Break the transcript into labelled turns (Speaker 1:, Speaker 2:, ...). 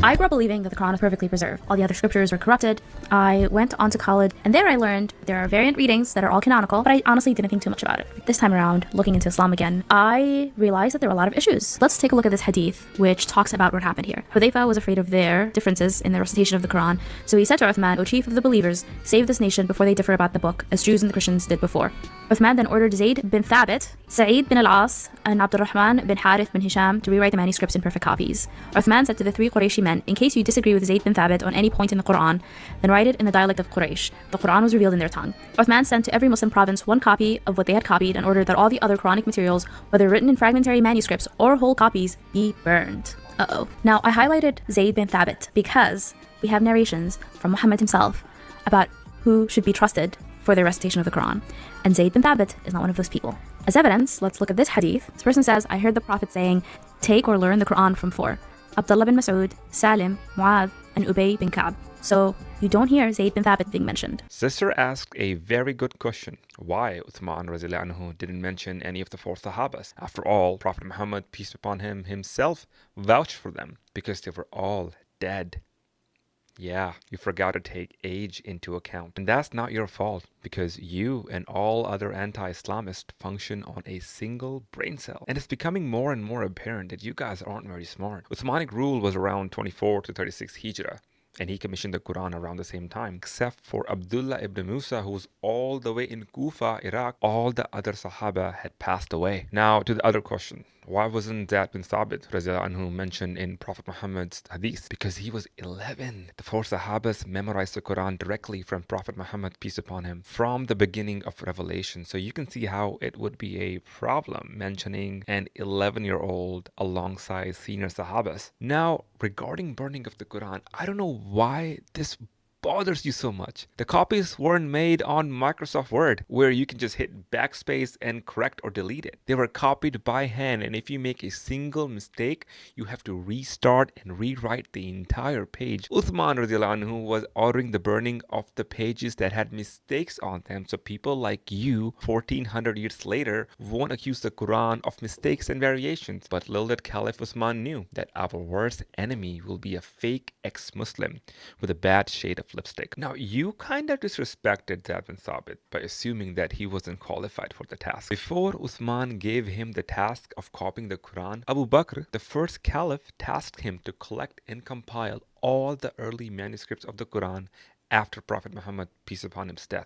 Speaker 1: I grew up believing that the Quran is perfectly preserved. All the other scriptures were corrupted. I went on to college, and there I learned there are variant readings that are all canonical, but I honestly didn't think too much about it. This time around, looking into Islam again, I realized that there were a lot of issues. Let's take a look at this hadith, which talks about what happened here. Hudayfa was afraid of their differences in the recitation of the Quran, so he said to Uthman, "O chief of the believers, save this nation before they differ about the book, as Jews and the Christians did before." Uthman then ordered Zayd bin Thabit, Sa'id bin al-As, and Abdurrahman bin Harith bin Hisham to rewrite the manuscripts in perfect copies. Uthman said to the three Qurayshi men, "In case you disagree with Zayd bin Thabit on any point in the Quran, then write it in the dialect of Quraysh. The Quran was revealed in their tongue." Uthman sent to every Muslim province one copy of what they had copied and ordered that all the other Quranic materials, whether written in fragmentary manuscripts or whole copies, be burned. Now, I highlighted Zayd bin Thabit because we have narrations from Muhammad himself about who should be trusted for their recitation of the Quran, and Zayd bin Thabit is not one of those people. As evidence, let's look at this hadith. This person says, "I heard the Prophet saying, take or learn the Quran from four: Abdullah bin Mas'ud, Salim, Mu'adh, and Ubay bin Ka'b." So you don't hear Zayd bin Thabit being mentioned.
Speaker 2: Sister asked a very good question. Why Uthman radiallahu anhu didn't mention any of the four Sahabas? After all, Prophet Muhammad, peace be upon him, himself vouched for them because they were all dead. Yeah, you forgot to take age into account. And that's not your fault, because you and all other anti-Islamists function on a single brain cell. And it's becoming more and more apparent that you guys aren't very smart. Uthmanic rule was around 24 to 36 Hijrah, and he commissioned the Quran around the same time. Except for Abdullah ibn Musa, who was all the way in Kufa, Iraq, all the other Sahaba had passed away. Now to the other question. Why wasn't Zayd bin Thabit radiallahu anhu mentioned in Prophet Muhammad's hadith? Because he was 11. The four Sahabas memorized the Quran directly from Prophet Muhammad, peace upon him, from the beginning of revelation. So you can see how it would be a problem mentioning an 11-year-old alongside senior Sahabas. Now, regarding burning of the Quran, I don't know why this bothers you so much. The copies weren't made on Microsoft Word, where you can just hit backspace and correct or delete it. They were copied by hand, and if you make a single mistake, you have to restart and rewrite the entire page. Uthman radiallahu anhu was ordering the burning of the pages that had mistakes on them, so people like you, 1400 years later, won't accuse the Quran of mistakes and variations. But little did Caliph Uthman knew that our worst enemy will be a fake ex-Muslim with a bad shade of lipstick. Now, you kind of disrespected Zayd bin Thabit by assuming that he wasn't qualified for the task. Before Uthman gave him the task of copying the Quran, Abu Bakr, the first caliph, tasked him to collect and compile all the early manuscripts of the Quran after Prophet Muhammad, peace upon him's death.